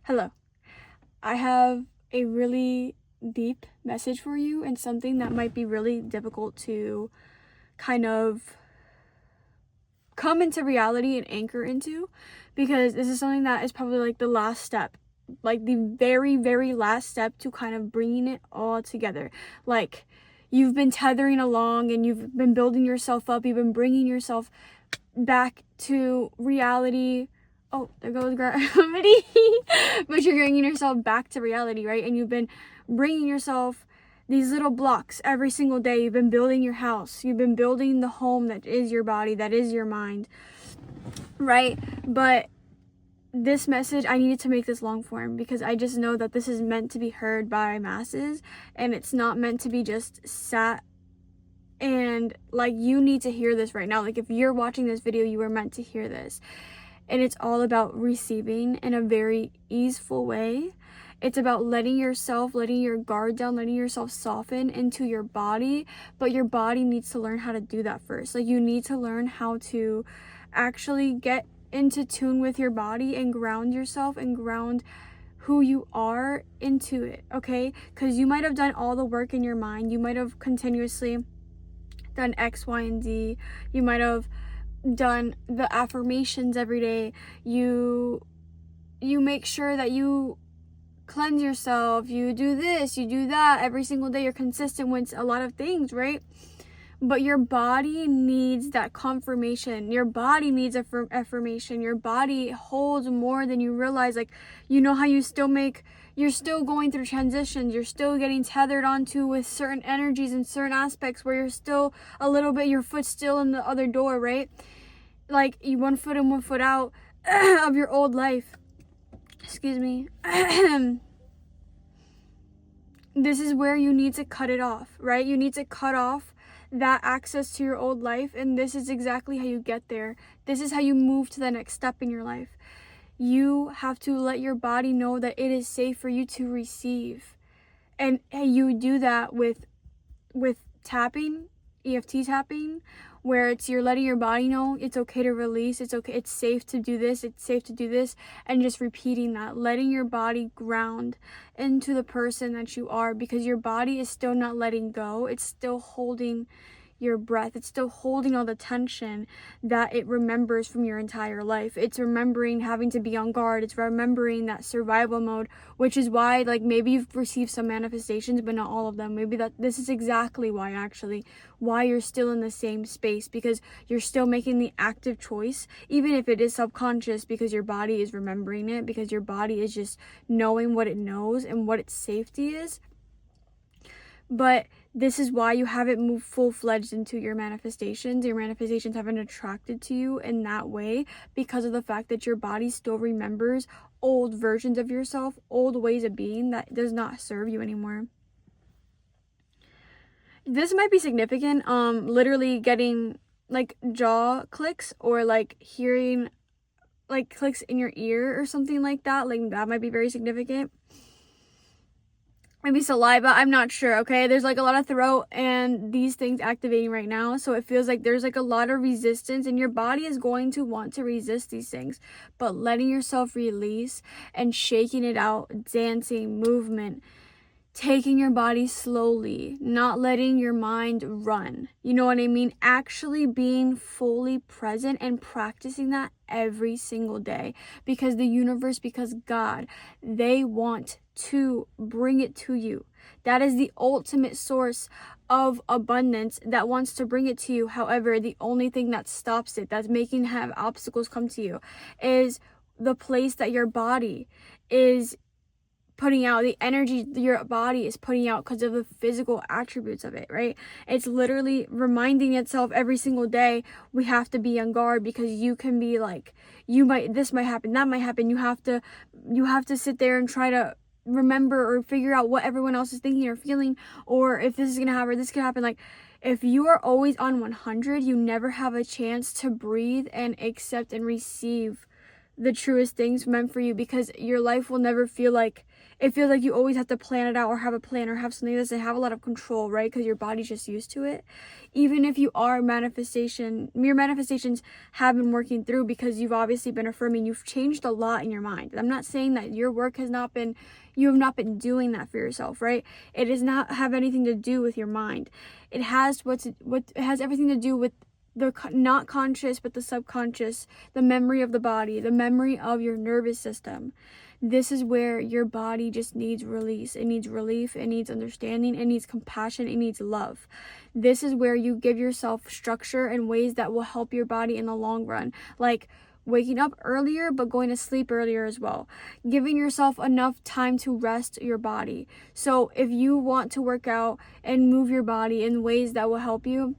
Hello. I have a really deep message for you and something that might be really difficult to kind of come into reality and anchor into, because this is something that is probably like the last step, like the very, very last step to kind of bringing it all together. Like, you've been tethering along and you've been building yourself up, you've been bringing yourself back to reality. Oh, there goes gravity. But you're bringing yourself back to reality, right? And you've been bringing yourself these little blocks every single day. You've been building your house. You've been building the home that is your body, that is your mind, right? But this message, I needed to make this long form because I just know that this is meant to be heard by masses, and it's not meant to be just sat and like, you need to hear this right now. Like, if you're watching this video, you were meant to hear this. And it's all about receiving in a very easeful way. It's about letting your guard down, letting yourself soften into your body. But your body needs to learn how to do that first. Like, you need to learn how to actually get into tune with your body and ground yourself and ground who you are into it, okay? Because you might have done all the work in your mind. You might have continuously done X, Y, and Z. You might have done the affirmations every day. You make sure that you cleanse yourself. You do this, you do that every single day. You're consistent with a lot of things, right? But your body needs that confirmation. Your body needs affirmation. Your body holds more than you realize. Like, you know how you're still going through transitions. You're still getting tethered onto with certain energies and certain aspects where you're still a little bit, your foot's still in the other door, right? Like, you 1 foot in, 1 foot out of your old life. Excuse me. This is where you need to cut it off, right? You need to cut off that access to your old life, and this is exactly how you get there. This is how you move to the next step in your life. You have to let your body know that it is safe for you to receive. And you do that with tapping, EFT tapping, where you're letting your body know it's okay to release, it's okay, it's safe to do this, it's safe to do this, and just repeating that, letting your body ground into the person that you are, because your body is still not letting go. It's still holding your breath. It's still holding all the tension that it remembers from your entire life. It's remembering having to be on guard. It's remembering that survival mode, which is why, like, maybe you've received some manifestations, but not all of them. Maybe this is exactly why you're still in the same space, because you're still making the active choice, even if it is subconscious, because your body is remembering it, because your body is just knowing what it knows and what its safety is. But this is why you haven't moved full-fledged into your manifestations. Your manifestations haven't attracted to you in that way, because of the fact that your body still remembers old versions of yourself, old ways of being that does not serve you anymore. This might be significant. Literally getting like jaw clicks, or like hearing like clicks in your ear or something like that. Like, that might be very significant. Maybe saliva, I'm not sure, okay? There's like a lot of throat and these things activating right now, so it feels like there's like a lot of resistance, and your body is going to want to resist these things. But letting yourself release and shaking it out, dancing, movement, taking your body slowly, not letting your mind run. You know what I mean? Actually being fully present and practicing that every single day, because the universe, because God, they want to bring it to you. That is the ultimate source of abundance that wants to bring it to you. However, the only thing that stops it, that's making have obstacles come to you, is the place that your body is putting out, the energy your body is putting out, because of the physical attributes of it, right? It's literally reminding itself every single day, we have to be on guard, because you can be like, this might happen, that might happen. You have to sit there and try to remember or figure out what everyone else is thinking or feeling, or if this is gonna happen, this could happen. Like, if you are always on 100, you never have a chance to breathe and accept and receive the truest things meant for you, because your life will never feel like, it feels like you always have to plan it out or have a plan or have something that doesn't have a lot of control, right? Because your body's just used to it. Even if you are your manifestations have been working through, because you've obviously been affirming, you've changed a lot in your mind. I'm not saying that your work has not been, you have not been doing that for yourself, right? It does not have anything to do with your mind. It has it has everything to do with the not conscious, but the subconscious, the memory of the body, the memory of your nervous system. This is where your body just needs release. It needs relief. It needs understanding. It needs compassion. It needs love. This is where you give yourself structure in ways that will help your body in the long run. Like waking up earlier, but going to sleep earlier as well. Giving yourself enough time to rest your body. So if you want to work out and move your body in ways that will help you,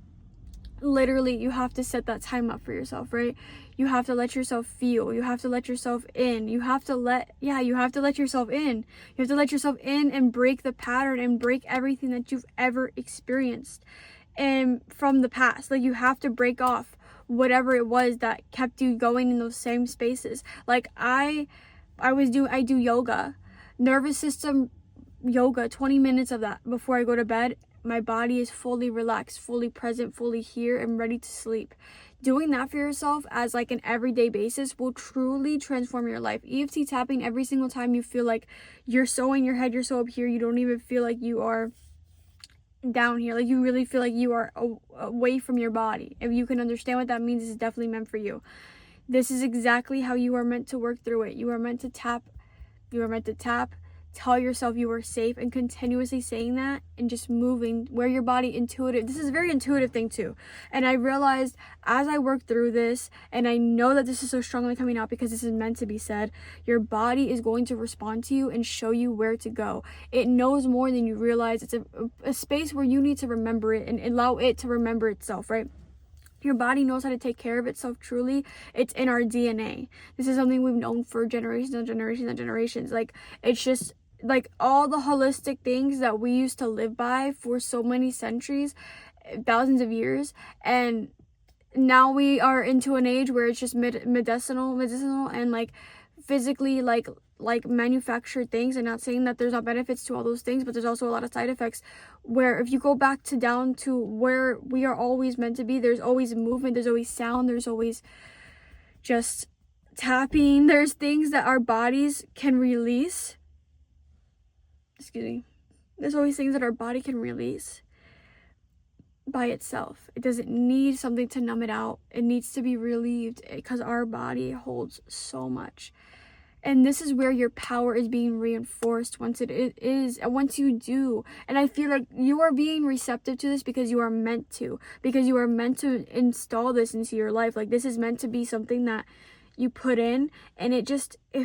literally you have to set that time up for yourself, right? You have to let yourself feel. You have to let yourself in. You have to let yourself in. You have to let yourself in and break the pattern and break everything that you've ever experienced and from the past. Like, you have to break off whatever it was that kept you going in those same spaces. Like I do yoga, nervous system yoga, 20 minutes of that before I go to bed. My body is fully relaxed, fully present, fully here, and ready to sleep. Doing that for yourself as like an everyday basis will truly transform your life. EFT tapping every single time you feel like you're so in your head, you're so up here, you don't even feel like you are down here. Like, you really feel like you are away from your body. If you can understand what that means, it's definitely meant for you. This is exactly how you are meant to work through it. You are meant to tap. Tell yourself you are safe, and continuously saying that and just moving where your body intuitive. This is a very intuitive thing too. And I realized as I worked through this, and I know that this is so strongly coming out because this is meant to be said, your body is going to respond to you and show you where to go. It knows more than you realize. It's a space where you need to remember it and allow it to remember itself, right? Your body knows how to take care of itself truly. It's in our DNA. This is something we've known for generations and generations and generations. Like, it's just like all the holistic things that we used to live by for so many centuries, thousands of years. And now we are into an age where it's just medicinal and like physically like manufactured things. I'm not saying that there's not benefits to all those things, but there's also a lot of side effects, where if you go back to down to where we are always meant to be, there's always movement, there's always sound, there's always just tapping, there's things that our bodies can release. There's always things that our body can release by itself. It doesn't need something to numb it out. It needs to be relieved, because our body holds so much. And this is where your power is being reinforced once you do. And I feel like you are being receptive to this because you are meant to. Because you are meant to install this into your life. Like, this is meant to be something that you put in, and it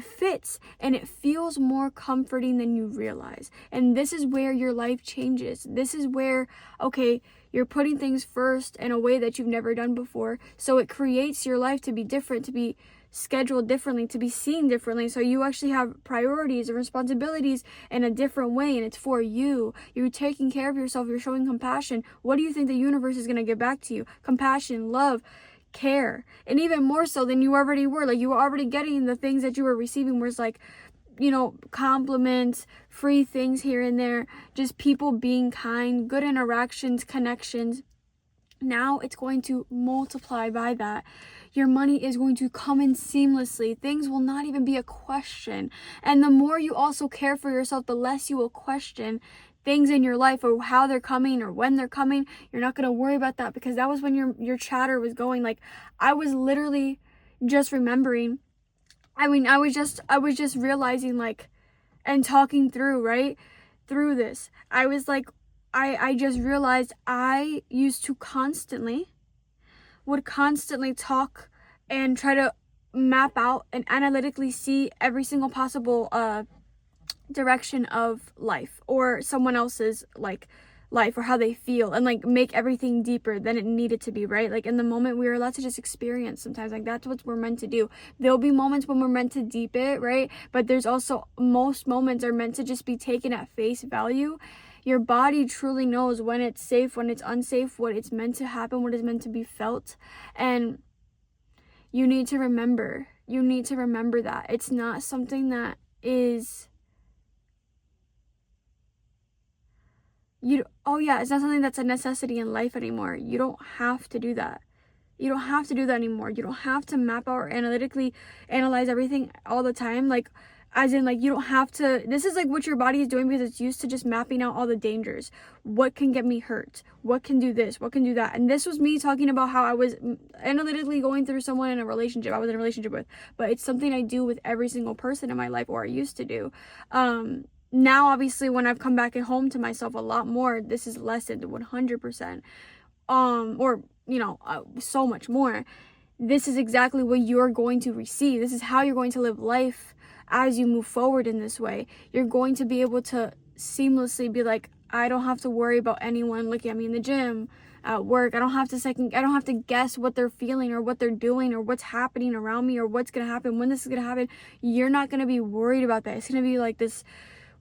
fits, and it feels more comforting than you realize. And this is where your life changes. This is where, okay, you're putting things first in a way that you've never done before. So it creates your life to be different, to be scheduled differently, to be seen differently. So you actually have priorities and responsibilities in a different way, and it's for you. You're taking care of yourself. You're showing compassion. What do you think the universe is going to give back to you? Compassion, love, care, and even more so than you already were. Like, you were already getting the things that you were receiving, where it's like, you know, compliments, free things here and there, just people being kind, good interactions, connections. Now it's going to multiply by that. Your money is going to come in seamlessly. Things will not even be a question. And the more you also care for yourself, the less you will question things in your life, or how they're coming or when they're coming. You're not going to worry about that, because that was when your chatter was going. Like, I was literally just remembering. I was just realizing, like, and talking through this. I was like, I just realized I used to would constantly talk and try to map out and analytically see every single possible direction of life, or someone else's like life, or how they feel, and like make everything deeper than it needed to be, right? Like, in the moment, we are allowed to just experience sometimes. Like, that's what we're meant to do. There'll be moments when we're meant to deep it, right? But there's also, most moments are meant to just be taken at face value. Your body truly knows when it's safe, when it's unsafe, what it's meant to happen, what is meant to be felt. And you need to remember you need to remember that. It's not something that is, it's not something that's a necessity in life anymore. You don't have to do that. You don't have to do that anymore. You don't have to map out or analytically analyze everything all the time. Like, as in, like, you don't have to. This is like what your body is doing because it's used to just mapping out all the dangers. What can get me hurt? What can do this? What can do that? And this was me talking about how I was analytically going through someone in a relationship I was in a relationship with. But it's something I do with every single person in my life, or I used to do. Now, obviously, when I've come back at home to myself a lot more, this is lessened 100%. Or, so much more. This is exactly what you're going to receive. This is how you're going to live life as you move forward in this way. You're going to be able to seamlessly be like, I don't have to worry about anyone looking at me in the gym, at work. I don't have to guess what they're feeling or what they're doing or what's happening around me or what's going to happen, when this is going to happen. You're not going to be worried about that. It's going to be like this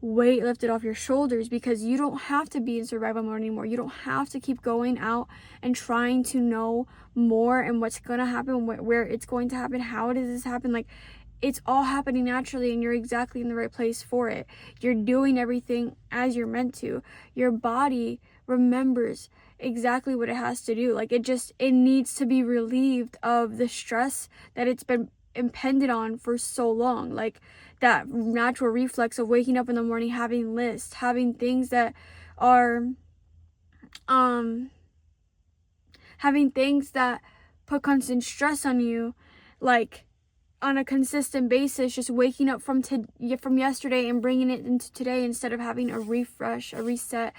weight lifted off your shoulders, because you don't have to be in survival mode anymore. You don't have to keep going out and trying to know more and what's going to happen, where it's going to happen, how does this happen. Like, it's all happening naturally, and you're exactly in the right place for it. You're doing everything as you're meant to. Your body remembers exactly what it has to do. Like, it needs to be relieved of the stress that it's been impended on for so long. Like, that natural reflex of waking up in the morning, having lists, having things that are having things that put constant stress on you, like on a consistent basis, just waking up from yesterday and bringing it into today, instead of having a refresh, a reset,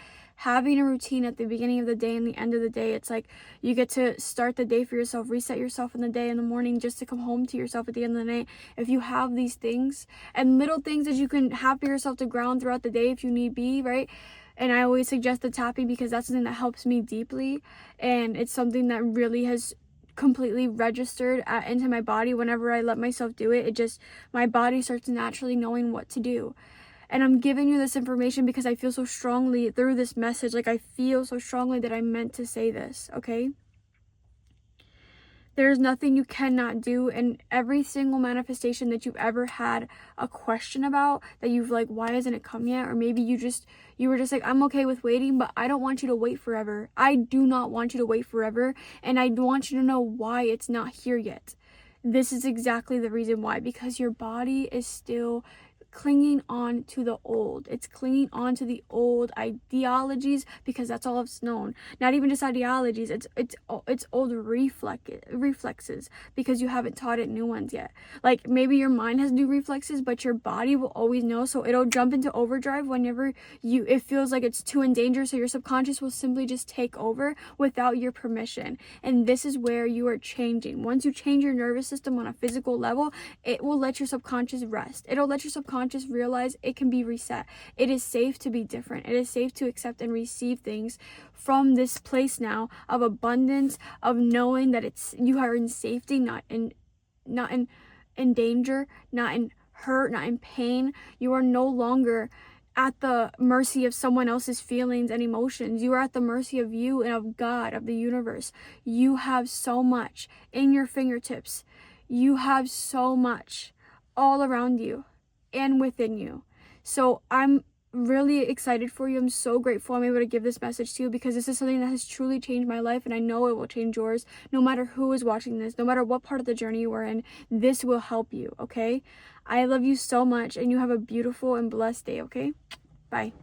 having a routine at the beginning of the day and the end of the day. It's like you get to start the day for yourself, reset yourself in the day, in the morning, just to come home to yourself at the end of the night. If you have these things and little things that you can have for yourself to ground throughout the day if you need be, right? And I always suggest the tapping, because that's something that helps me deeply, and it's something that really has completely registered into my body. Whenever I let myself do it, my body starts naturally knowing what to do. And I'm giving you this information because I feel so strongly through this message. Like, I feel so strongly that I meant to say this, okay? There's nothing you cannot do, and every single manifestation that you've ever had a question about, that you've like, why hasn't it come yet? Or maybe you were just like, I'm okay with waiting, but I don't want you to wait forever. I do not want you to wait forever, and I want you to know why it's not here yet. This is exactly the reason why, because your body is still clinging on to the old. It's clinging on to the old ideologies, because that's all it's known. Not even just ideologies, it's old reflexes, because you haven't taught it new ones yet. Like, maybe your mind has new reflexes, but your body will always know, so it'll jump into overdrive whenever it feels like it's too in danger, so your subconscious will simply just take over without your permission. And this is where you are changing. Once you change your nervous system on a physical level, it will let your subconscious rest. It'll let your subconscious realize it can be reset. It is safe to be different. It is safe to accept and receive things from this place now of abundance, of knowing that you are in safety, not in danger, not in hurt, not in pain. You are no longer at the mercy of someone else's feelings and emotions. You are at the mercy of you and of God, of the universe. You have so much in your fingertips. You have so much all around you and within you. So I'm really excited for you. I'm so grateful I'm able to give this message to you, because this is something that has truly changed my life, and I know it will change yours. No matter who is watching this, no matter what part of the journey you are in, this will help you, okay? I love you so much, and you have a beautiful and blessed day, okay? Bye.